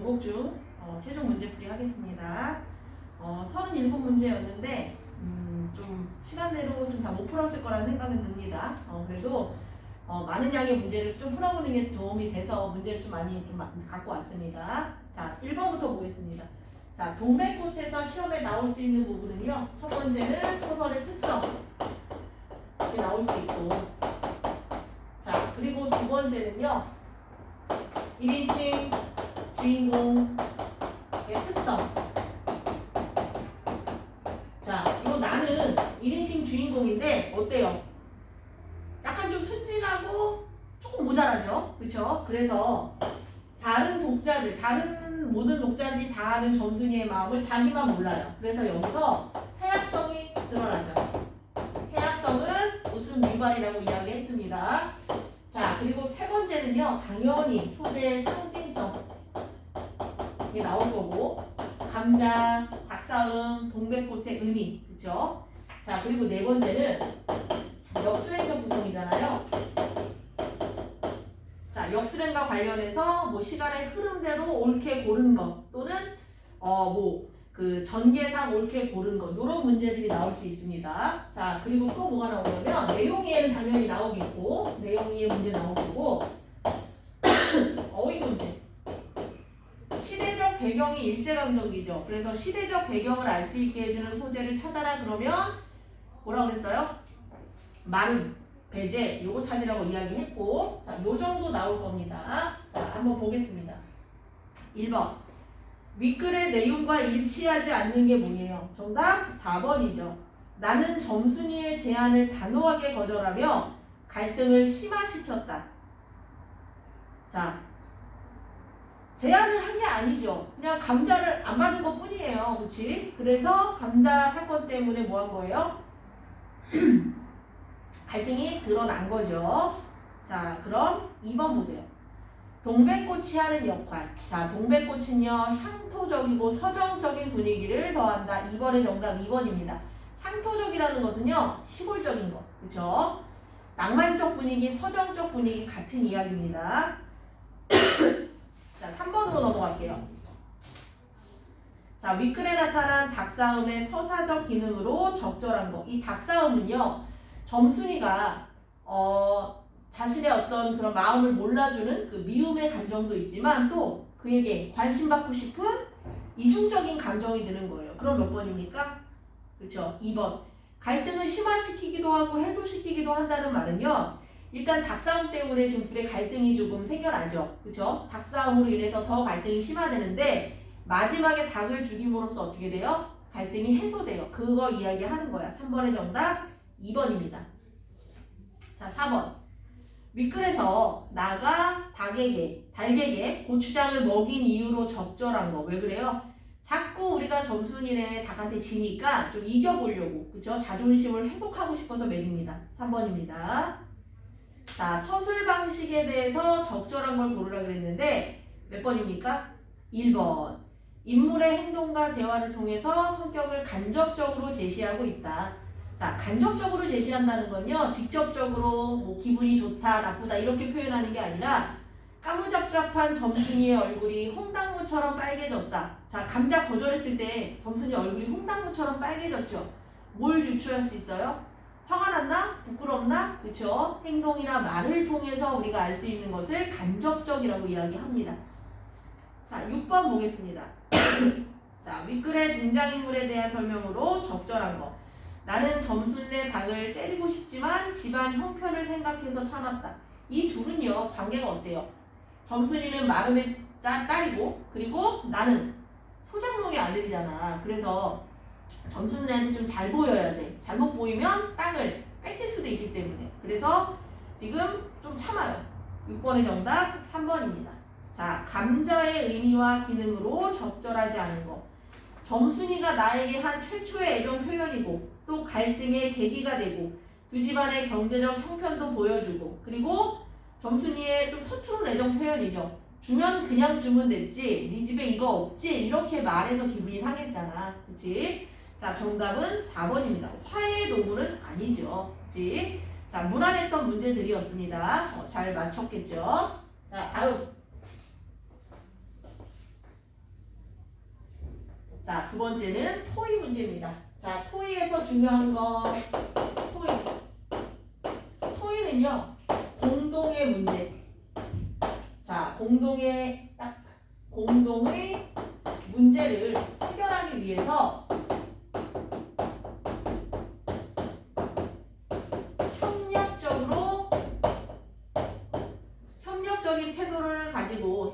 요복 중 최종 문제풀이 하겠습니다. 37문제였는데 좀 시간대로 좀 다 못 풀었을 거라는 생각이 듭니다. 그래도 많은 양의 문제를 좀 풀어보는 게 도움이 돼서 문제를 좀 많이 갖고 왔습니다. 자, 1번부터 보겠습니다. 자, 동백꽃에서 시험에 나올 수 있는 부분은요. 첫 번째는 소설의 특성 이렇게 나올 수 있고, 자, 그리고 두 번째는요. 1인칭 주인공의 특성. 자, 요 나는 1인칭 주인공인데 어때요? 약간 좀 순진하고 조금 모자라죠? 그쵸? 그래서 다른 독자들, 다른 모든 독자들이 다 아는 점순이의 마음을 자기만 몰라요. 그래서 여기서 해악성이 드러나죠. 해악성은 웃음 유발이라고 이야기했습니다. 자, 그리고 세 번째는요. 당연히 소재의 상징성 이게 나올 거고, 감자, 닭싸움, 동백꽃의 의미, 그쵸? 자, 그리고 네 번째는 역수행적 구성이잖아요. 자, 역수행과 관련해서 뭐 시간의 흐름대로 옳게 고른 것 또는 그 전개상 옳게 고른 것 이런 문제들이 나올 수 있습니다. 자, 그리고 또 뭐가 나오냐면 내용이에는 당연히 나오겠고, 내용이의 문제 나올 거고, 어휘 문제. 시대적 배경이 일제강점기죠. 그래서 시대적 배경을 알 수 있게 해주는 소재를 찾아라 그러면 뭐라고 그랬어요? 말음, 배제 요거 찾으라고 이야기했고, 자, 요 정도 나올 겁니다. 자, 한번 보겠습니다. 1번. 윗글의 내용과 일치하지 않는 게 뭐예요? 정답 4번이죠. 나는 점순이의 제안을 단호하게 거절하며 갈등을 심화시켰다. 자, 제안을 한 게 아니죠. 그냥 감자를 안 받은 것 뿐이에요. 그치? 그래서 감자 사건 때문에 뭐 한 거예요? 갈등이 드러난 거죠. 자, 그럼 2번 보세요. 동백꽃이 하는 역할. 자, 동백꽃은요, 향토적이고 서정적인 분위기를 더한다. 2번의 정답 2번입니다. 향토적이라는 것은요, 시골적인 거. 그쵸? 낭만적 분위기, 서정적 분위기 같은 이야기입니다. 자, 3번으로 넘어갈게요. 자, 윗글에 나타난 닭싸움의 서사적 기능으로 적절한 거. 이 닭싸움은요, 점순이가 자신의 어떤 그런 마음을 몰라주는 그 미움의 감정도 있지만 또 그에게 관심받고 싶은 이중적인 감정이 드는 거예요. 그럼 몇 번입니까? 그렇죠? 2번. 갈등을 심화시키기도 하고 해소시키기도 한다는 말은요. 일단 닭싸움 때문에 지금 둘의 갈등이 조금 생겨나죠. 그렇죠? 닭싸움으로 인해서 더 갈등이 심화되는데 마지막에 닭을 죽임으로써 어떻게 돼요? 갈등이 해소돼요. 그거 이야기하는 거야. 3번의 정답 2번입니다. 자, 4번. 윗글에서 나가 닭에게 고추장을 먹인 이유로 적절한 거. 왜 그래요? 자꾸 우리가 점순이네 닭한테 지니까 좀 이겨보려고, 그죠? 자존심을 회복하고 싶어서 먹입니다. 3번입니다. 자, 서술 방식에 대해서 적절한 걸 고르라 그랬는데 몇 번입니까? 1번. 인물의 행동과 대화를 통해서 성격을 간접적으로 제시하고 있다. 자, 간접적으로 제시한다는 건요, 직접적으로 뭐 기분이 좋다, 나쁘다 이렇게 표현하는 게 아니라 까무잡잡한 점순이의 얼굴이 홍당무처럼 빨개졌다. 자, 감자 거절했을 때 점순이 얼굴이 홍당무처럼 빨개졌죠. 뭘 유추할 수 있어요? 화가 났나? 부끄럽나? 그렇죠? 행동이나 말을 통해서 우리가 알 수 있는 것을 간접적이라고 이야기합니다. 자, 6번 보겠습니다. 자, 윗글의 등장인물에 대한 설명으로 적절한 거. 나는 점순의 닭을 때리고 싶지만 집안 형편을 생각해서 참았다. 이 둘은요, 관계가 어때요? 점순이는 마름의 딸이고, 그리고 나는 소장농의 아들이잖아. 그래서 점순이한테 좀 잘 보여야 돼. 잘못 보이면 땅을 뺏길 수도 있기 때문에. 그래서 지금 좀 참아요. 6번의 정답 3번입니다. 자, 감자의 의미와 기능으로 적절하지 않은 거. 점순이가 나에게 한 최초의 애정 표현이고 또 갈등의 계기가 되고 두 집안의 경제적 형편도 보여주고, 그리고 점순이의 좀 서투른 애정 표현이죠. 주면 그냥 주면 됐지, 네 집에 이거 없지, 이렇게 말해서 기분이 상했잖아. 그치? 자, 정답은 4번입니다. 화해의 도구는 아니죠. 그치? 자, 무난했던 문제들이었습니다. 잘 맞췄겠죠? 자, 다음. 자, 두 번째는 토의 문제입니다. 자, 토의에서 중요한 건 토의. 토의는요, 공동의 문제. 자, 공동의 문제를 해결하기 위해서 협력적인 태도를 가지고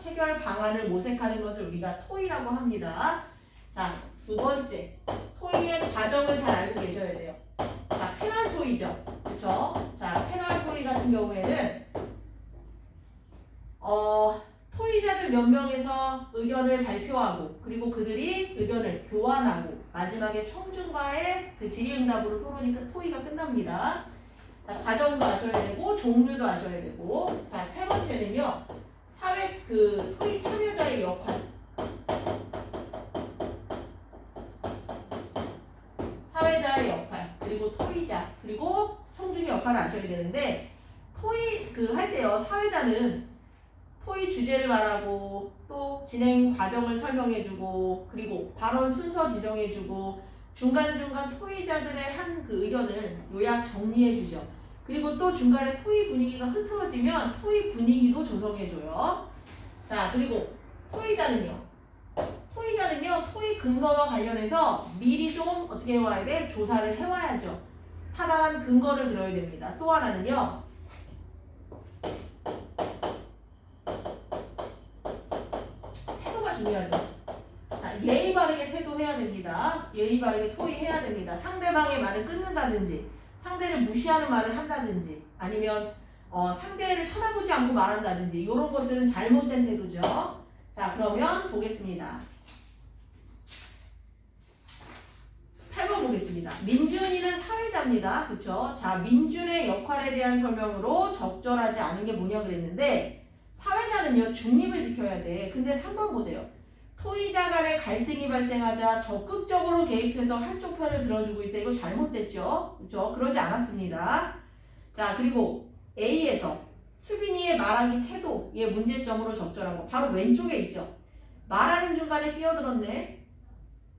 해결 방안을 모색하는 것을 우리가 토의라고 합니다. 자, 두 번째, 토의의 과정을 잘 알고 계셔야 돼요. 자, 패널 토의죠. 그쵸? 자, 패널 토의 같은 경우에는 토의자들 몇 명에서 의견을 발표하고 그리고 그들이 의견을 교환하고 마지막에 청중과의 그 질의응답으로 토의가 끝납니다. 자, 과정도 아셔야 되고 종류도 아셔야 되고. 자, 세 번째는요, 토의 참여자의 역할. 사회자의 역할, 그리고 토의자, 그리고 청중의 역할을 아셔야 되는데, 할 때요, 사회자는 토의 주제를 말하고 또 진행 과정을 설명해주고 그리고 발언 순서 지정해주고 중간중간 토의자들의 한 그 의견을 요약 정리해주죠. 그리고 또 중간에 토의 분위기가 흐트러지면 토의 분위기도 조성해줘요. 자, 그리고 토의자는요, 토의 근거와 관련해서 미리 좀 어떻게 해와야 돼? 조사를 해와야죠. 타당한 근거를 들어야 됩니다. 또 하나는요, 태도가 중요하죠. 자, 예의 바르게 태도해야 됩니다. 예의 바르게 토의해야 됩니다. 상대방의 말을 끊는다든지 상대를 무시하는 말을 한다든지 아니면 상대를 쳐다보지 않고 말한다든지 이런 것들은 잘못된 태도죠. 자, 그러면 보겠습니다. 8번 보겠습니다. 민준이는 사회자입니다. 그렇죠? 자, 민준의 역할에 대한 설명으로 적절하지 않은 게 뭐냐 그랬는데 사회자는요, 중립을 지켜야 돼. 근데 3번 보세요. 토의자 간의 갈등이 발생하자 적극적으로 개입해서 한쪽 편을 들어주고 있다. 이거 잘못됐죠? 그렇죠? 그러지 않았습니다. 자, 그리고 A에서 수빈이의 말하기 태도의 문제점으로 적절한 거 바로 왼쪽에 있죠. 말하는 중간에 끼어들었네.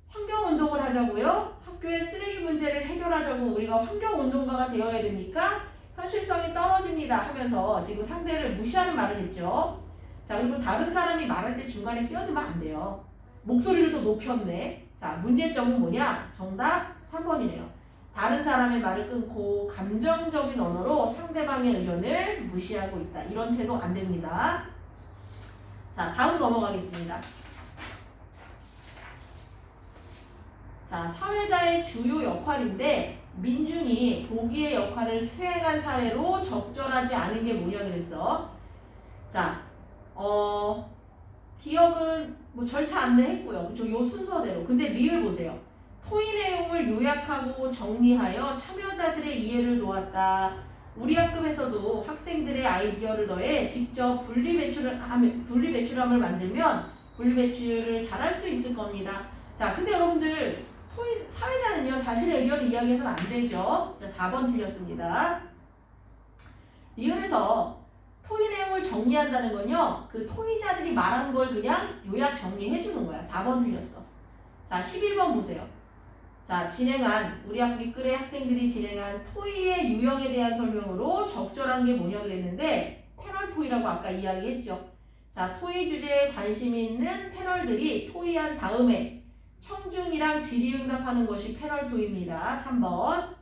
환경운동을 하자고요? 학교의 쓰레기 문제를 해결하자고 우리가 환경운동가가 되어야 됩니까? 현실성이 떨어집니다 하면서 지금 상대를 무시하는 말을 했죠. 자, 그리고 다른 사람이 말할 때 중간에 끼어들면 안 돼요. 목소리를 또 높였네. 자, 문제점은 뭐냐? 정답 3번이네요. 다른 사람의 말을 끊고 감정적인 언어로 상대방의 의견을 무시하고 있다. 이런 태도 안 됩니다. 자, 다음 넘어가겠습니다. 자, 사회자의 주요 역할인데 민준이 보기의 역할을 수행한 사례로 적절하지 않은 게 뭐냐 그랬어. 자, 기억은 뭐 절차 안내했고요. 그쵸? 요 순서대로. 근데 리을 보세요. 토의 내용을 요약하고 정리하여 참여자들의 이해를 도왔다. 우리 학급에서도 학생들의 아이디어를 더해 직접 분리배출함을 만들면 분리배출을 잘할 수 있을 겁니다. 자, 근데 여러분들 사회자는요, 자신의 의견을 이야기해서는 안 되죠. 자, 4번 틀렸습니다. 리을에서 토의 내용을 정리한다는 건요, 그 토의자들이 말한 걸 그냥 요약 정리해 주는 거야. 4번 틀렸어. 자, 11번 보세요. 자, 우리 학기 끌의 학생들이 진행한 토의의 유형에 대한 설명으로 적절한 게 뭐냐 그랬는데 패널 토의라고 아까 이야기했죠. 자, 토의 주제에 관심 있는 패널들이 토의한 다음에 청중이랑 질의응답하는 것이 패널 토의입니다. 3번.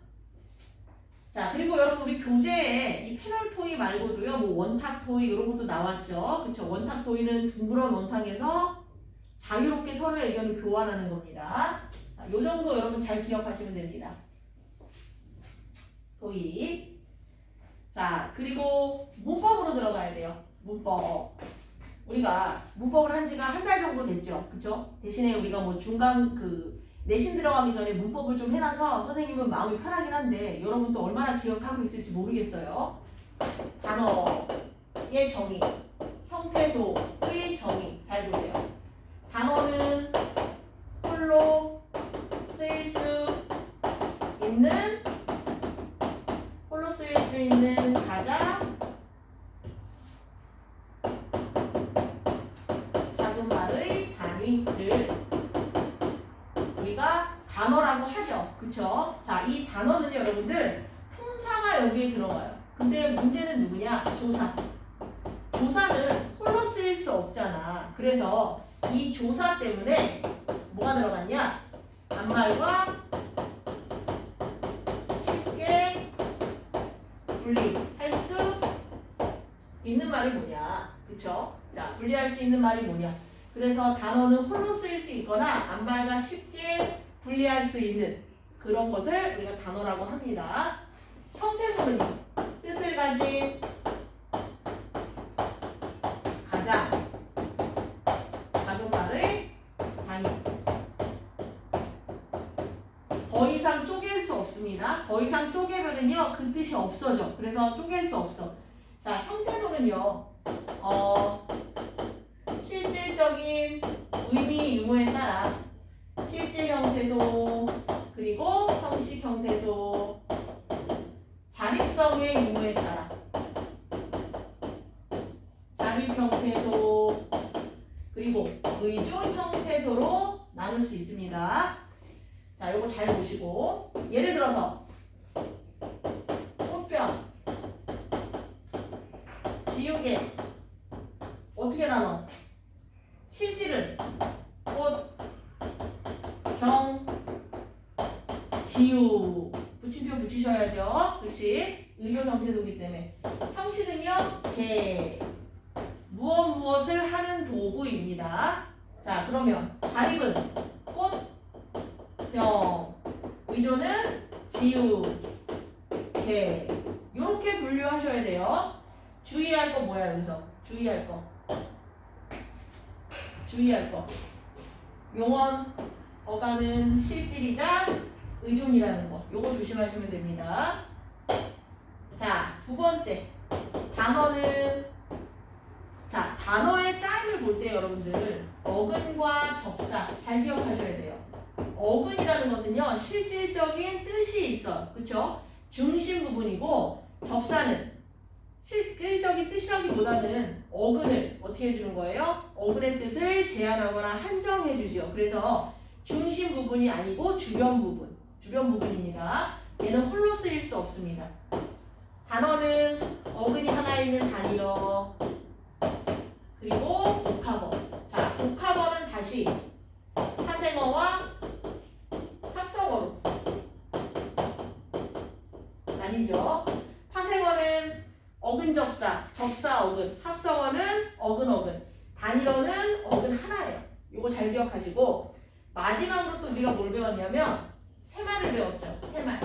자, 그리고 여러분 우리 교재에 이 패널 토의 말고도요, 뭐 원탁 토의 이런 것도 나왔죠. 그쵸? 원탁 토의는 둥그런 원탁에서 자유롭게 서로의 의견을 교환하는 겁니다. 자, 요 정도 여러분 잘 기억하시면 됩니다. 토의. 자, 그리고 문법으로 들어가야 돼요. 문법. 우리가 문법을 한 지가 한 달 정도 됐죠. 그쵸? 대신에 우리가 뭐 중간 내신 들어가기 전에 문법을 좀 해놔서 선생님은 마음이 편하긴 한데 여러분도 얼마나 기억하고 있을지 모르겠어요. 단어의 정의, 형태소의 정의 잘 보세요. 단어는 홀로 쓰일 수 있는 가장 작은 말의 단위를 이 조사 때문에 뭐가 들어갔냐? 단말과 쉽게 분리할 수 있는 말이 뭐냐? 그쵸? 자, 분리할 수 있는 말이 뭐냐? 그래서 단어는 홀로 쓰일 수 있거나 단말과 쉽게 분리할 수 있는 그런 것을 우리가 단어라고 합니다. 형태소는요, 뜻을 가진 가장 작은 말의 단위. 더 이상 쪼갤 수 없습니다. 더 이상 쪼개면은요, 그 뜻이 없어져. 그래서 쪼갤 수 없어. 자, 형태소는요, 실질적인 의미 유무에 따라 실질 형태소, 그리고 형식 형태소, 자립성의 유무에 따라 자립 형태소, 그리고 의존 형태소로 나눌 수 있습니다. 자, 요거 잘 보시고, 예를 들어서 꽃병, 지우개 어떻게 나눠? 실질은 꽃, 병, 지우. 붙임표 붙이셔야죠. 그렇지? 의존 형태소이기 때문에. 형식은요, 개. 무엇을 하는 도구입니다. 자, 그러면 자립은 꽃, 병. 의존은 지우, 개. 이렇게 분류하셔야 돼요. 주의할 거 뭐야, 여기서? 주의할 거. 주의할 거. 용언, 어간은 실질이자 의존이라는 거. 요거 조심하시면 됩니다. 자, 두 번째. 단어는, 자, 단어의 짜임을 볼 때 여러분들 어근과 접사 잘 기억하셔야 돼요. 어근이라는 것은요, 실질적인 뜻이 있어. 그쵸? 중심 부분이고, 접사는 실질적인 뜻이라기보다는 어근을 어떻게 해주는 거예요? 어근의 뜻을 제한하거나 한정해 주죠. 그래서 중심 부분이 아니고 주변 부분입니다. 얘는 홀로 쓰일 수 없습니다. 단어는 어근이 하나 있는 단위로, 그리고 복합어. 자, 복합어는 다시 파생어와 합성어로 나뉘죠. 파생어는 어근 접사, 접사 어근, 합성어는 어근 어근, 단일어는 어근 하나예요. 요거 잘 기억하시고, 마지막으로 또 우리가 뭘 배웠냐면 세말을 배웠죠. 세말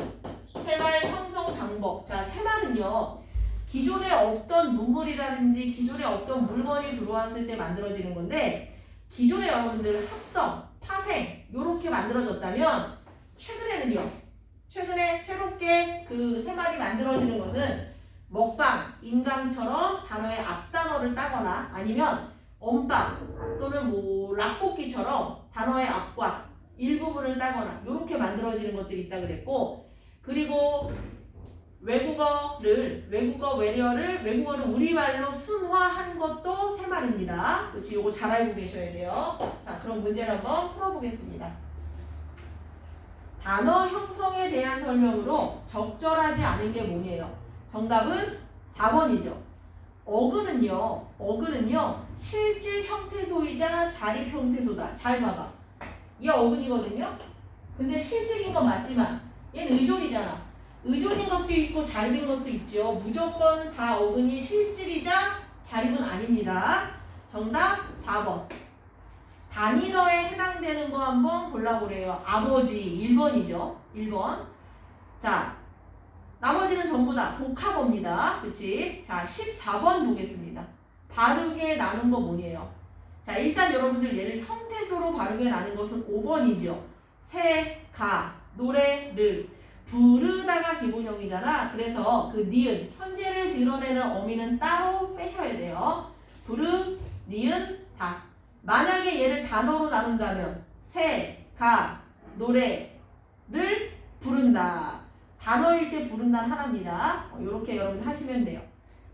형성 방법. 자, 세말은요, 기존에 없던 문물이라든지 기존에 없던 물건이 들어왔을 때 만들어지는 건데, 기존에 여러분들 합성, 파생 요렇게 만들어졌다면 최근에 새롭게 그 세말이 만들어지는 것은 먹방, 인강처럼 단어의 앞단어를 따거나 아니면 언방 또는 뭐 락볶이처럼 단어의 앞과 일부분을 따거나 이렇게 만들어지는 것들이 있다 그랬고, 그리고 외국어를 우리말로 순화한 것도 세말입니다. 그렇지? 요거 잘 알고 계셔야 돼요. 자, 그럼 문제를 한번 풀어보겠습니다. 단어 형성에 대한 설명으로 적절하지 않은 게 뭐예요? 정답은 4번이죠. 어근은요, 실질 형태소이자 자립 형태소다. 잘 봐봐. 이 어근이거든요? 근데 실질인 건 맞지만, 얘는 의존이잖아. 의존인 것도 있고 자립인 것도 있죠. 무조건 다 어근이 실질이자 자립은 아닙니다. 정답 4번. 단일어에 해당되는 거 한번 골라보래요. 아버지 1번이죠. 1번. 자, 나머지는 전부 다 복합어입니다. 그치? 자, 14번 보겠습니다. 바르게 나눈 거 뭐예요? 자, 일단 여러분들 얘를 형태소로 바르게 나눈 것은 5번이죠. 새, 가, 노래를 부르다가 기본형이잖아. 그래서 그 니은, 현재를 드러내는 어미는 따로 빼셔야 돼요. 부르, 니은, 다. 만약에 얘를 단어로 나눈다면 새, 가, 노래를 부른다. 단어일 때 부른다는 하나입니다. 이렇게 여러분 하시면 돼요.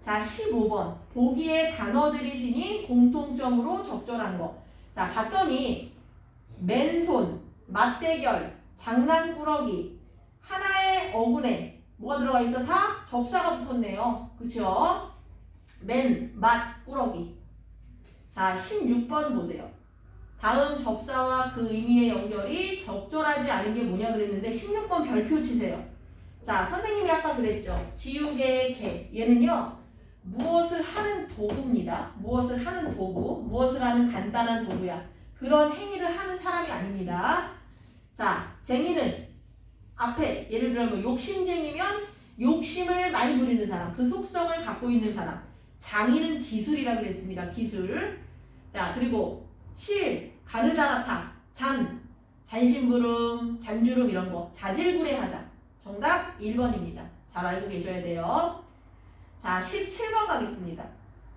자, 15번. 보기에 단어들이 지닌 공통점으로 적절한 거. 자, 봤더니 맨손, 맞대결, 장난꾸러기, 하나의 어근에 뭐가 들어가 있어? 다 접사가 붙었네요. 그쵸? 맨, 맞, 꾸러기. 자, 16번 보세요. 다음 접사와 그 의미의 연결이 적절하지 않은 게 뭐냐 그랬는데 16번 별표 치세요. 자, 선생님이 아까 그랬죠. 지우개의 개. 얘는요. 무엇을 하는 도구입니다. 무엇을 하는 도구. 무엇을 하는 간단한 도구야. 그런 행위를 하는 사람이 아닙니다. 자, 쟁이는 앞에 예를 들어 뭐 욕심쟁이면 욕심을 많이 부리는 사람. 그 속성을 갖고 있는 사람. 장인은 기술이라 그랬습니다. 기술. 자, 그리고 실, 가느다랗다, 잔심부름, 잔주름 이런 거 자질구레하다. 정답 1번입니다. 잘 알고 계셔야 돼요. 자, 17번 가겠습니다.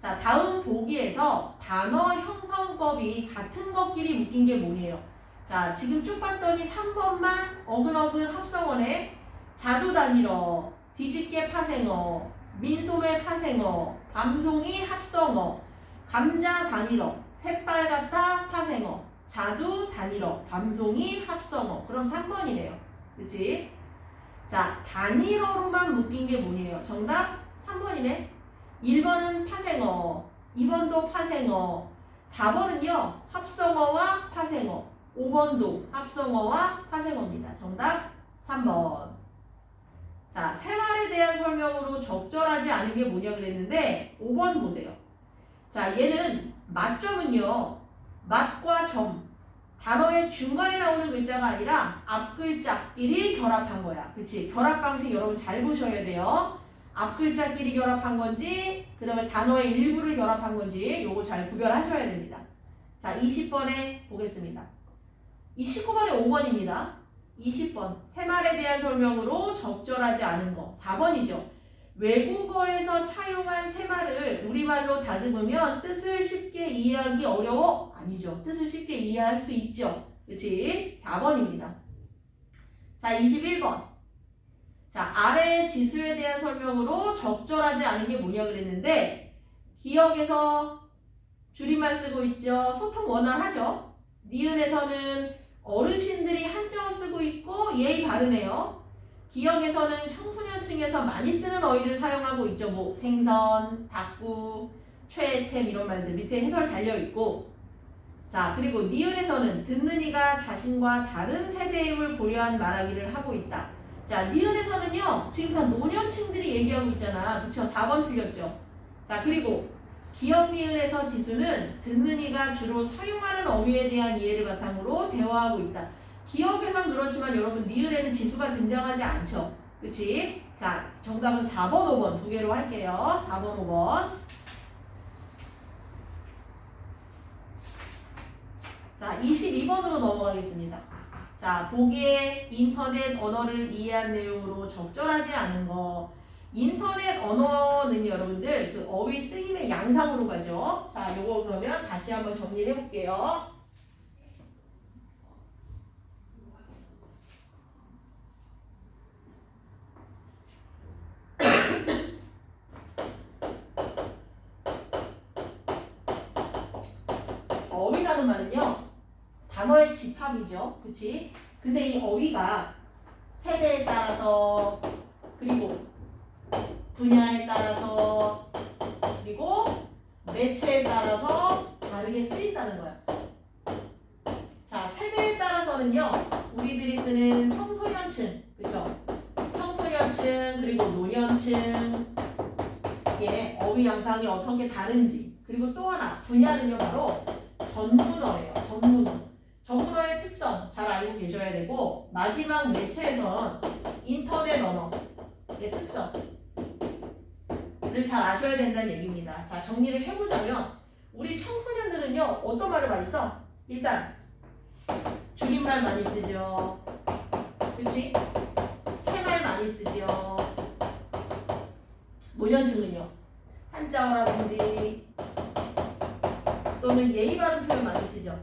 자, 다음 보기에서 단어 형성법이 같은 것끼리 묶인 게 뭐예요? 자, 지금 쭉 봤더니 3번만 어근어근 합성어네. 자두 단일어, 뒤집개 파생어, 민소매 파생어, 밤송이 합성어, 감자 단일어, 새빨갛다 파생어, 자두 단일어, 밤송이 합성어. 그럼 3번이래요. 그치? 자, 단일어로만 묶인 게 뭐예요? 정답 3번이네. 1번은 파생어, 2번도 파생어, 4번은요 합성어와 파생어, 5번도 합성어와 파생어입니다. 정답 3번. 자, 생활에 대한 설명으로 적절하지 않은 게 뭐냐 그랬는데 5번 보세요. 자, 얘는 맛점은요 맛과 점, 단어의 중간에 나오는 글자가 아니라 앞 글자끼리 결합한 거야. 그치? 결합 방식 여러분 잘 보셔야 돼요. 앞 글자끼리 결합한 건지 그 다음에 단어의 일부를 결합한 건지 요거 잘 구별하셔야 됩니다. 자, 20번에 보겠습니다. 19번에 5번입니다. 20번 새말에 대한 설명으로 적절하지 않은 거 4번이죠. 외국어에서 차용한 새말을 우리말로 다듬으면 뜻을 쉽게 이해하기 어려워? 아니죠. 뜻을 쉽게 이해할 수 있죠. 그치? 4번입니다. 자, 21번. 자, 아래의 지수에 대한 설명으로 적절하지 않은 게 뭐냐 그랬는데 기억에서 줄임말 쓰고 있죠. 소통 원활하죠. 니은에서는 어르신들이 한자어 쓰고 있고 예의 바르네요. 기억에서는 청소년층에서 많이 쓰는 어휘를 사용하고 있죠. 뭐 생선, 닭구, 최애템 이런 말들 밑에 해설 달려있고 자, 그리고 니은에서는 듣는 이가 자신과 다른 세대임을 고려한 말하기를 하고 있다. 자, 니은에서는요 지금 다 노년층들이 얘기하고 있잖아. 그쵸? 4번 틀렸죠. 자, 그리고 기억 니은에서 지수는 듣는 이가 주로 사용하는 어휘에 대한 이해를 바탕으로 대화하고 있다. 기억에선 그렇지만 여러분 니은에는 지수가 등장하지 않죠. 그치? 자, 정답은 4번, 5번 두 개로 할게요. 4번, 5번. 자, 22번으로 넘어가겠습니다. 자, 보기에 인터넷 언어를 이해한 내용으로 적절하지 않은 거. 인터넷 언어는 여러분들 그 어휘 쓰임의 양상으로 가죠. 자, 요거 그러면 다시 한번 정리를 해볼게요. 어휘라는 말은요 단어의 집합이죠. 그치? 근데 이 어휘가 세대에 따라서 그리고 분야에 따라서 그리고 매체에 따라서 다르게 쓰인다는 거야. 자, 세대에 따라서는요 우리들이 쓰는 청소년층, 그쵸? 청소년층 그리고 노년층 의 어휘 양상이 어떻게 다른지, 그리고 또 하나 분야는요 바로 전문어예요. 전문어. 전문어의 특성 잘 알고 계셔야 되고, 마지막 매체에선 인터넷 언어의 특성을 잘 아셔야 된다는 얘기입니다. 자, 정리를 해보자면 우리 청소년들은요 어떤 말을 많이 써? 일단 줄임말 많이 쓰죠. 그치? 새말 많이 쓰죠. 노년층은요 한자어라든지 또는 예의 바른 표현 많이 쓰죠.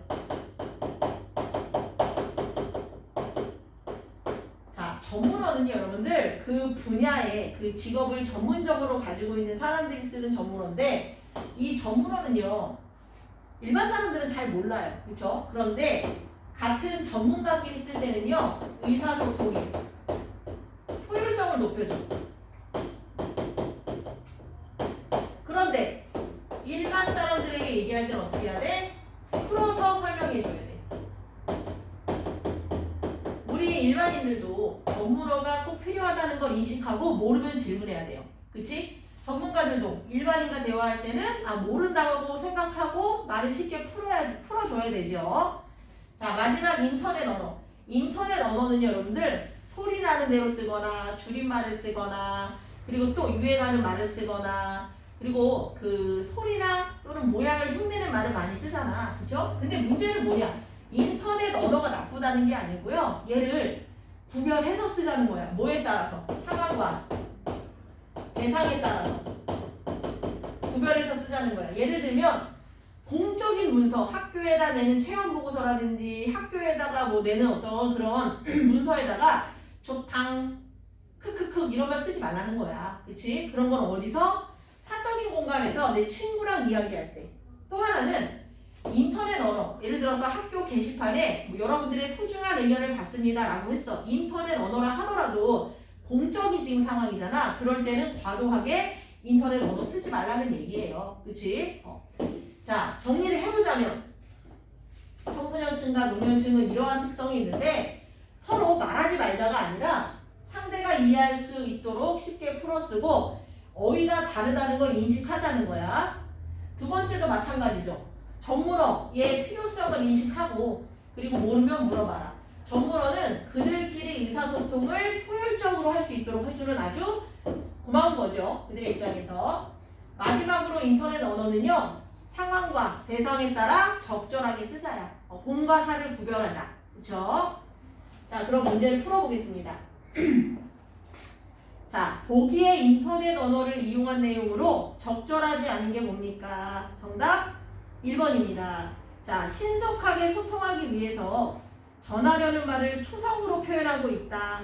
자, 전문어는요 여러분들 그 분야의 그 직업을 전문적으로 가지고 있는 사람들이 쓰는 전문어인데, 이 전문어는요 일반 사람들은 잘 몰라요. 그렇죠? 그런데 같은 전문가끼리 쓸 때는요 의사소통이 효율성을 높여줘. 그런데 일반 사람들에게 얘기할 때는 어떻게 해야 돼? 풀어서 설명해. 해줘야 돼. 우리 일반인들도 전문어가 꼭 필요하다는 걸 인식하고 모르면 질문해야 돼요. 그치? 전문가들도 일반인과 대화할 때는 모른다고 생각하고 말을 쉽게 풀어줘야 되죠. 자, 마지막 인터넷 언어. 인터넷 언어는 여러분들 소리 나는 대로 쓰거나 줄임말을 쓰거나 그리고 또 유행하는 말을 쓰거나 그리고 그 소리나 또는 모양을 흉내는 말을 많이 쓰잖아. 그쵸? 근데 문제는 뭐냐? 인터넷 언어가 나쁘다는 게 아니고요. 얘를 구별해서 쓰자는 거야. 뭐에 따라서? 상황과 대상에 따라서 구별해서 쓰자는 거야. 예를 들면 공적인 문서, 학교에다 내는 체험 보고서라든지 학교에다가 뭐 내는 어떤 그런 문서에다가 조당 크크크 이런 말 쓰지 말라는 거야. 그치? 그런 건 어디서? 사적인 공간에서 내 친구랑 이야기할 때. 또 하나는 인터넷 언어. 예를 들어서 학교 게시판에 뭐 여러분들의 소중한 의견을 받습니다 라고 했어. 인터넷 언어라 하더라도 공적인 지금 상황이잖아. 그럴 때는 과도하게 인터넷 언어 쓰지 말라는 얘기예요. 그치? 자, 정리를 해보자면 청소년층과 노년층은 이러한 특성이 있는데 서로 말하지 말자가 아니라 상대가 이해할 수 있도록 쉽게 풀어쓰고 어휘가 다르다는 걸 인식하자는 거야. 두 번째도 마찬가지죠. 전문어의 필요성을 인식하고 그리고 모르면 물어봐라. 전문어는 그들끼리 의사소통을 효율적으로 할 수 있도록 해주는 아주 고마운 거죠. 그들의 입장에서. 마지막으로 인터넷 언어는요. 상황과 대상에 따라 적절하게 쓰자야. 공과 사를 구별하자. 그쵸? 자, 그럼 문제를 풀어보겠습니다. 자, 보기에 인터넷 언어를 이용한 내용으로 적절하지 않은 게 뭡니까? 정답 1번입니다. 자, 신속하게 소통하기 위해서 전하려는 말을 초성으로 표현하고 있다.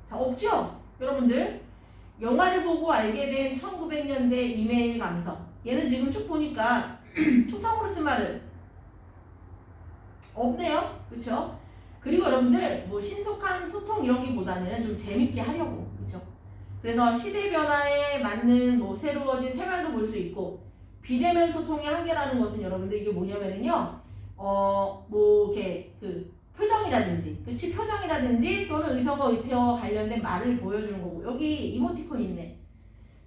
자, 없죠? 여러분들 영화를 보고 알게 된 1900년대 이메일 감성. 얘는 지금 쭉 보니까 초성으로 쓴 말은 없네요. 그쵸? 그리고 여러분들 뭐 신속한 소통 이런 게보다는 좀 재밌게 하려고. 그쵸? 그래서 시대 변화에 맞는 뭐 새로워진 생활도 볼 수 있고 비대면 소통의 한계라는 것은 여러분들 이게 뭐냐면요. 뭐 이렇게 그 표정이라든지, 그치? 표정이라든지 또는 의성어 의태어 관련된 말을 보여주는 거고 여기 이모티콘 있네.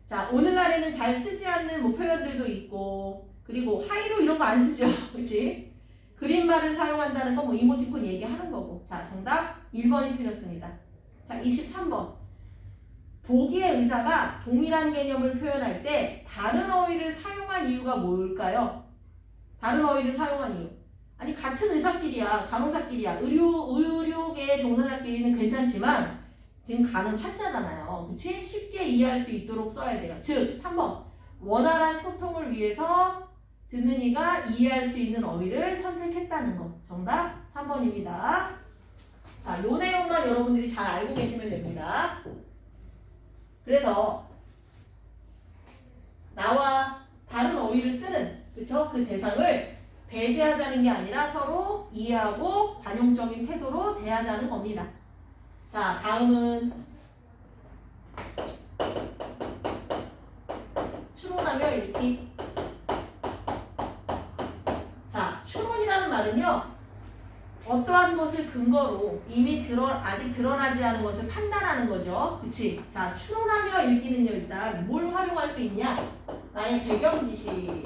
자, 오늘날에는 잘 쓰지 않는 뭐 표현들도 있고 그리고 하이로 이런 거 안 쓰죠. 그치? 그림말을 사용한다는 건 뭐 이모티콘 얘기하는 거고. 자, 정답 1번이 틀렸습니다. 자, 23번. 보기의 의사가 동일한 개념을 표현할 때 다른 어휘를 사용한 이유가 뭘까요? 다른 어휘를 사용한 이유. 아니 같은 의사끼리야, 간호사끼리야, 의료계 종사자끼리는 괜찮지만 지금 간은 환자잖아요. 그치? 쉽게 이해할 수 있도록 써야 돼요. 즉 3번 원활한 소통을 위해서 듣는 이가 이해할 수 있는 어휘를 선택했다는 거. 정답 3번입니다. 자, 요 내용만 여러분들이 잘 알고 계시면 됩니다. 그래서 나와 다른 어휘를 쓰는 그쵸? 그 대상을 배제하자는 게 아니라 서로 이해하고 관용적인 태도로 대하자는 겁니다. 자, 다음은 추론하며 읽기. 자, 추론이라는 말은요. 어떠한 것을 근거로 이미 아직 드러나지 않은 것을 판단하는 거죠. 그치? 자, 추론하며 읽기는요. 일단 뭘 활용할 수 있냐? 나의 배경 지식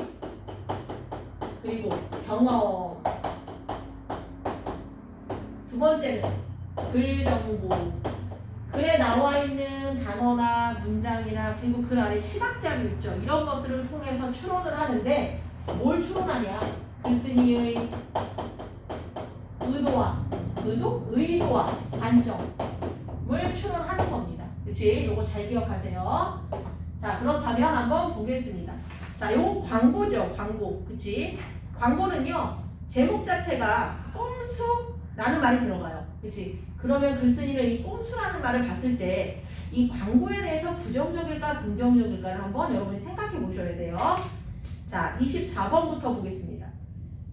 그리고 경험. 두 번째는 글 정보. 글에 나와 있는 단어나 문장이나 그리고 글 안에 시각자료 있죠. 이런 것들을 통해서 추론을 하는데 뭘 추론하냐? 글쓴이의 의도와 관점을 추론하는 겁니다. 그치? 요거 잘 기억하세요. 자, 그렇다면 한번 보겠습니다. 자, 요거 광고죠. 광고. 그치? 광고는요, 제목 자체가 꼼수라는 말이 들어가요. 그치? 그러면 글쓴이는 이 꼼수라는 말을 봤을 때 이 광고에 대해서 부정적일까 긍정적일까를 한번 여러분이 생각해 보셔야 돼요. 자, 24번부터 보겠습니다.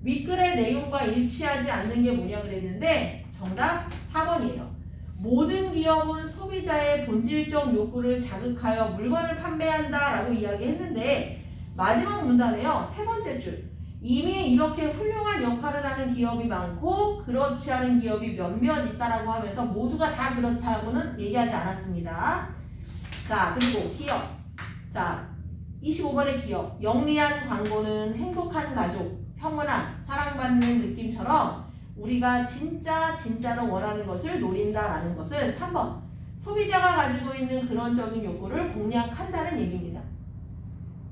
윗글의 내용과 일치하지 않는 게 뭐냐 그랬는데 정답 4번이에요. 모든 기업은 소비자의 본질적 욕구를 자극하여 물건을 판매한다 라고 이야기했는데 마지막 문단에요. 세 번째 줄 이미 이렇게 훌륭한 역할을 하는 기업이 많고 그렇지 않은 기업이 몇몇 있다라고 하면서 모두가 다 그렇다고는 얘기하지 않았습니다. 자, 그리고 기업. 자, 25번의 기업. 영리한 광고는 행복한 가족, 평온함, 사랑받는 느낌처럼 우리가 진짜로 원하는 것을 노린다라는 것은 3번. 소비자가 가지고 있는 그런적인 욕구를 공략한다는 얘기입니다.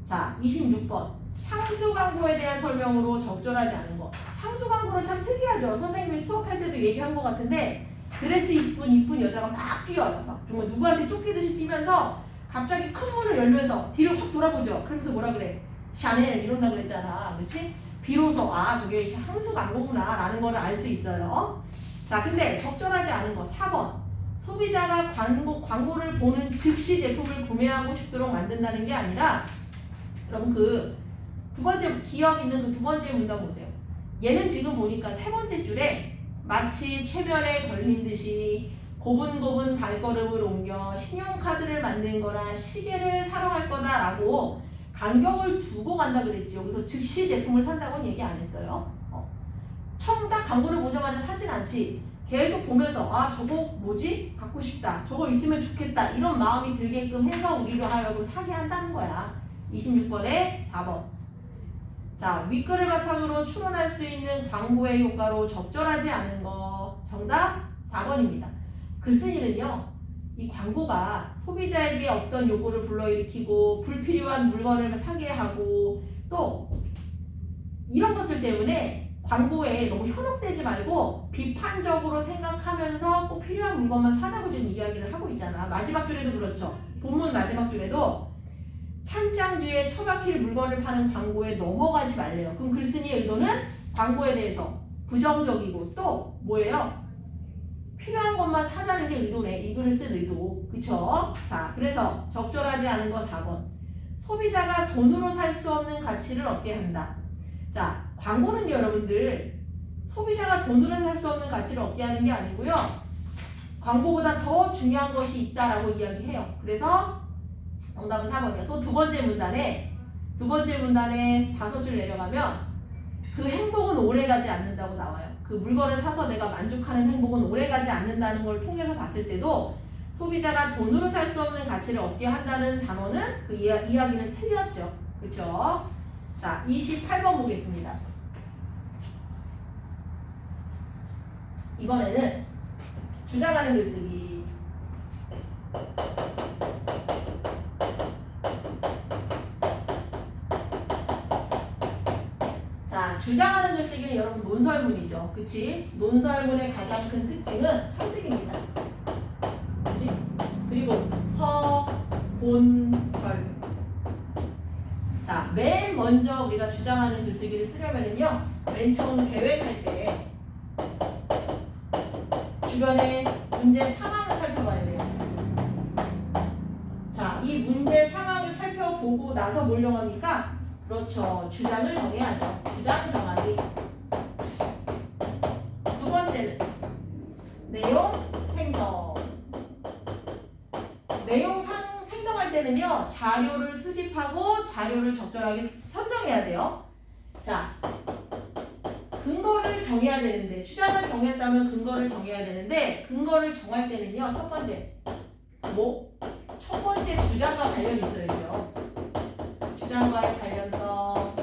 자, 26번. 향수 광고에 대한 설명으로 적절하지 않은 거. 향수 광고는 참 특이하죠. 선생님이 수업할 때도 얘기한 것 같은데 드레스 이쁜 여자가 막 뛰어요. 막 정말 누구한테 쫓기듯이 뛰면서 갑자기 큰 문을 열면서 뒤를 확 돌아보죠. 그러면서 뭐라 그래? 샤넬 이런다 그랬잖아. 그렇지? 비로소 아 저게 향수 광고구나 라는 거를 알 수 있어요. 자, 근데 적절하지 않은 거 4번. 소비자가 광고를 보는 즉시 제품을 구매하고 싶도록 만든다는 게 아니라 그럼 그 두 번째 기억 있는 그 두 번째 문단 보세요. 얘는 지금 보니까 세 번째 줄에 마치 최면에 걸린 듯이 고분고분 발걸음을 옮겨 신용카드를 만든 거라 시계를 사러 갈 거다라고 간격을 두고 간다 그랬지. 여기서 즉시 제품을 산다고는 얘기 안 했어요. 처음 딱 광고를 보자마자 사진 않지. 계속 보면서 아 저거 뭐지? 갖고 싶다. 저거 있으면 좋겠다. 이런 마음이 들게끔 해서 우리로 하여금 사게 한다는 거야. 26번에 4번. 자, 윗글을 바탕으로 추론할 수 있는 광고의 효과로 적절하지 않은 거. 정답 4번입니다. 글쓴이는요. 이 광고가 소비자에게 어떤 요구를 불러일으키고 불필요한 물건을 사게 하고 또 이런 것들 때문에 광고에 너무 현혹되지 말고 비판적으로 생각하면서 꼭 필요한 물건만 사자고 지금 이야기를 하고 있잖아. 마지막 줄에도 그렇죠. 본문 마지막 줄에도 찬장 뒤에 처박힐 물건을 파는 광고에 넘어가지 말래요. 그럼 글쓴이의 의도는 광고에 대해서 부정적이고 또 뭐예요? 필요한 것만 사자는 게 의도네. 이 글을 쓴 의도. 그쵸? 자, 그래서 적절하지 않은 거 4번. 소비자가 돈으로 살 수 없는 가치를 얻게 한다. 자, 광고는 여러분들 소비자가 돈으로 살 수 없는 가치를 얻게 하는 게 아니고요. 광고보다 더 중요한 것이 있다라고 이야기해요. 그래서 정답은 4번이야. 또 두 번째 문단에 5줄 내려가면 그 행복은 오래가지 않는다고 나와요. 그 물건을 사서 내가 만족하는 행복은 오래가지 않는다는 걸 통해서 봤을 때도 소비자가 돈으로 살 수 없는 가치를 얻게 한다는 단어는 그 이야기는 틀렸죠. 그쵸? 자, 28번 보겠습니다. 이번에는 주장하는 글쓰기. 자, 주장하는 글쓰기는 여러분 논설문이죠. 그치? 논설문의 가장 큰 특징은 설득입니다. 그치? 그리고 서, 본, 설. 자, 맨 먼저 우리가 주장하는 글쓰기를 쓰려면은요, 맨 처음 계획할 때 주변의 문제 상황을 살펴봐야 돼요. 자, 이 문제 상황을 살펴보고 나서 뭘 정합니까? 그렇죠. 주장을 정해야죠. 주장 정하기. 두 번째는 내용 생성. 내용 생성할 때는요, 자료를 수집하고 자료를 적절하게 선정해야 돼요. 자, 근거를 정해야 되는데, 주장을 정했다면 근거를 정해야 되는데, 근거를 정할 때는요, 첫 번째 주장과 관련이 있어야죠. 주장과의 관련성.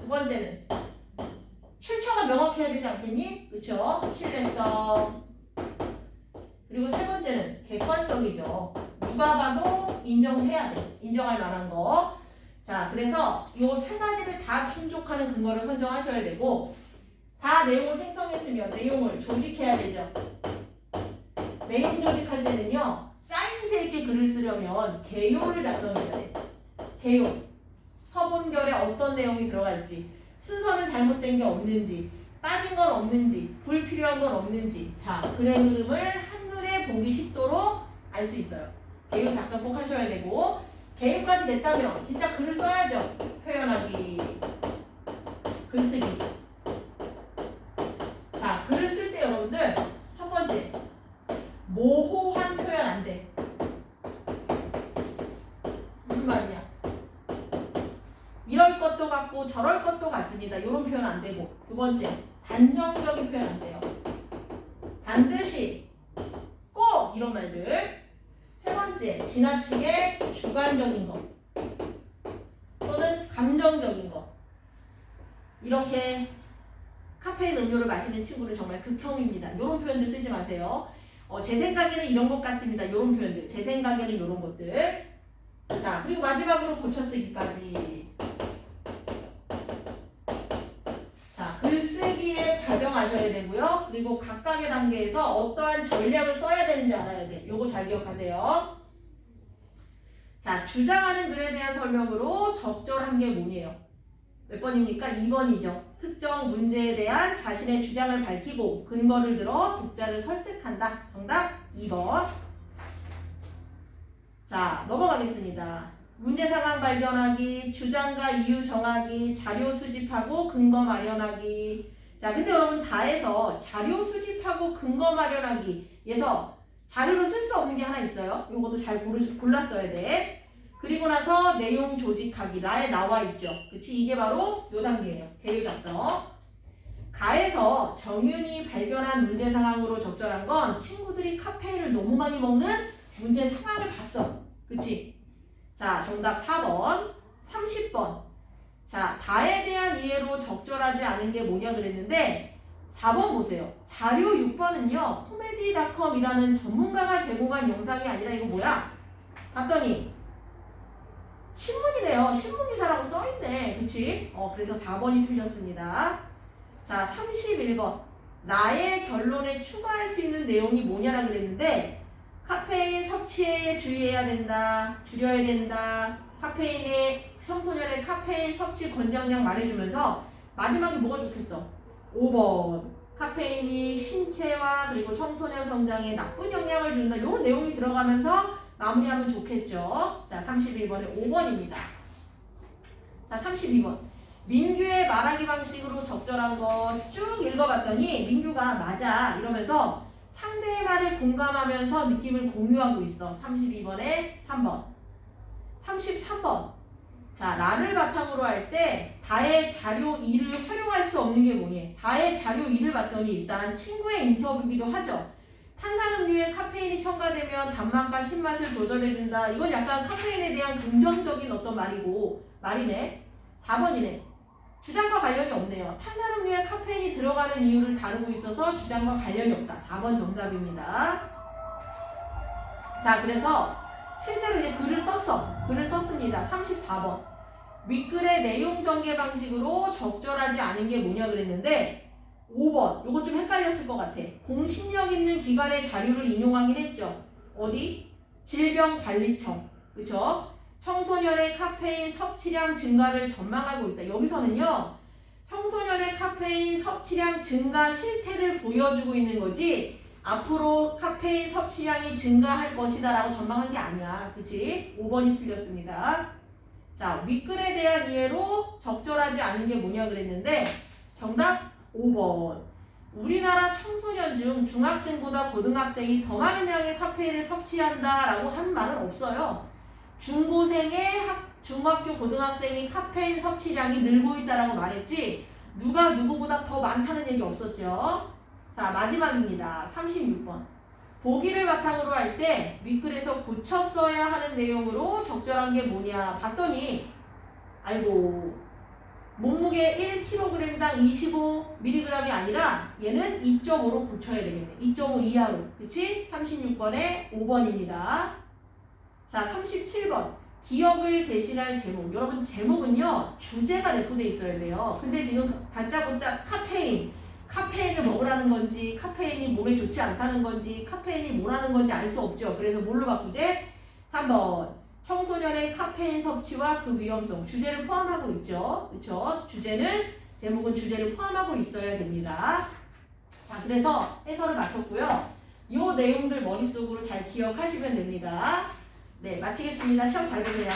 두 번째는 출처가 명확해야 되지 않겠니? 그쵸? 신뢰성. 그리고 세 번째는 객관성이죠. 누가 봐도 인정해야 돼. 인정할 만한 거. 자, 그래서 이 세 가지를 다 충족하는 근거를 선정하셔야 되고, 다 내용을 생성했으면 내용을 조직해야 되죠. 내용 조직할 때는요, 짜임새 있게 글을 쓰려면 개요를 작성해야 돼. 개요. 서본결에 어떤 내용이 들어갈지, 순서는 잘못된 게 없는지, 빠진 건 없는지, 불필요한 건 없는지. 자, 글의 흐름을 한눈에 보기 쉽도록 알 수 있어요. 개요 작성 꼭 하셔야 되고, 개요까지 됐다면 진짜 글을 써야죠. 표현하기, 글쓰기. 자, 글을 쓸 때 여러분들 첫 번째, 모호한 표현 안 돼. 무슨 말이냐? 이럴 것도 같고 저럴 것도 같을 같습니다. 이런 표현 안 되고. 두 번째, 단정적인 표현 안 돼요. 반드시, 꼭 이런 말들. 세 번째, 지나치게 주관적인 거 또는 감정적인 거. 이렇게 카페인 음료를 마시는 친구는 정말 극혐입니다. 이런 표현들 쓰지 마세요. 제 생각에는 이런 것 같습니다. 이런 표현들. 제 생각에는 이런 것들. 자, 그리고 마지막으로 고쳐쓰기까지. 자, 글쓰기에 가정하셔야 되고요. 그리고 각각의 단계에서 어떠한 전략을 써야 되는지 알아야 돼. 요거 잘 기억하세요. 자, 주장하는 글에 대한 설명으로 적절한 게 뭐예요? 몇 번입니까? 2번이죠. 특정 문제에 대한 자신의 주장을 밝히고 근거를 들어 독자를 설득한다. 정답 2번. 자, 넘어가겠습니다. 문제 상황 발견하기, 주장과 이유 정하기, 자료 수집하고 근거 마련하기. 자, 근데 여러분 다에서 자료 수집하고 근거 마련하기에서 자료로 쓸 수 없는 게 하나 있어요. 이것도 잘 골랐어야 돼. 그리고 나서 내용 조직하기. 라에 나와 있죠. 그치? 이게 바로 요 단계예요. 개요 작성. 가에서 정윤이 발견한 문제 상황으로 적절한 건 친구들이 카페인을 너무 많이 먹는 문제 상황을 봤어. 그치? 자, 정답 4번. 30번. 자, 다에 대한 이해로 적절하지 않은 게 뭐냐 그랬는데 4번 보세요. 자료 6번은요. 코미디닷컴이라는 전문가가 제공한 영상이 아니라 이거 뭐야? 봤더니 신문이래요. 신문기사라고 써있네. 그치? 그래서 4번이 틀렸습니다. 자, 31번. 나의 결론에 추가할 수 있는 내용이 뭐냐라 그랬는데 카페인 섭취에 주의해야 된다. 줄여야 된다. 카페인의 청소년의 카페인 섭취 권장량 말해주면서 마지막에 뭐가 좋겠어? 5번. 카페인이 신체와 그리고 청소년 성장에 나쁜 영향을 준다. 이런 내용이 들어가면서 마무리하면 좋겠죠. 자, 31번에 5번입니다. 자, 32번. 민규의 말하기 방식으로 적절한 거 쭉 읽어봤더니 민규가 맞아 이러면서 상대의 말에 공감하면서 느낌을 공유하고 있어. 32번에 3번. 33번. 자, 라를 바탕으로 할 때 다의 자료 2를 활용할 수 없는 게 뭐니? 다의 자료 2를 봤더니 일단 친구의 인터뷰기도 하죠. 탄산음료에 카페인이 첨가되면 단맛과 신맛을 조절해준다. 이건 약간 카페인에 대한 긍정적인 어떤 말이네. 4번이네. 주장과 관련이 없네요. 탄산음료에 카페인이 들어가는 이유를 다루고 있어서 주장과 관련이 없다. 4번 정답입니다. 자, 그래서 실제로 이제 글을 썼습니다. 34번. 윗글의 내용 전개 방식으로 적절하지 않은 게 뭐냐 그랬는데 5번. 요거 좀 헷갈렸을 것 같아. 공신력 있는 기관의 자료를 인용하긴 했죠. 어디? 질병관리청. 그쵸? 청소년의 카페인 섭취량 증가를 전망하고 있다. 여기서는요. 청소년의 카페인 섭취량 증가 실태를 보여주고 있는 거지 앞으로 카페인 섭취량이 증가할 것이다 라고 전망한 게 아니야. 그치? 5번이 틀렸습니다. 자, 윗글에 대한 이해로 적절하지 않은 게 뭐냐 그랬는데 정답 5번. 우리나라 청소년 중 중학생보다 고등학생이 더 많은 양의 카페인을 섭취한다 라고 한 말은 없어요. 중고생의 중학교 고등학생이 카페인 섭취량이 늘고 있다라고 말했지 누가 누구보다 더 많다는 얘기 없었죠. 자, 마지막입니다. 36번. 보기를 바탕으로 할 때 윗글에서 고쳤어야 하는 내용으로 적절한 게 뭐냐 봤더니 아이고 몸무게 1kg당 25mg이 아니라 얘는 2.5로 고쳐야 되겠네. 2.5 이하로. 그치? 36번에 5번입니다. 자, 37번. 기억을 대신할 제목. 여러분 제목은요. 주제가 내포되어 있어야 돼요. 근데 지금 다짜고짜 카페인을 먹으라는 건지 카페인이 몸에 좋지 않다는 건지 카페인이 뭐라는 건지 알 수 없죠. 그래서 뭘로 바꾸지? 3번. 청소년의 카페인 섭취와 그 위험성. 주제를 포함하고 있죠. 그렇죠? 제목은 주제를 포함하고 있어야 됩니다. 자, 그래서 해설을 마쳤고요. 이 내용들 머릿속으로 잘 기억하시면 됩니다. 네, 마치겠습니다. 시험 잘 보세요.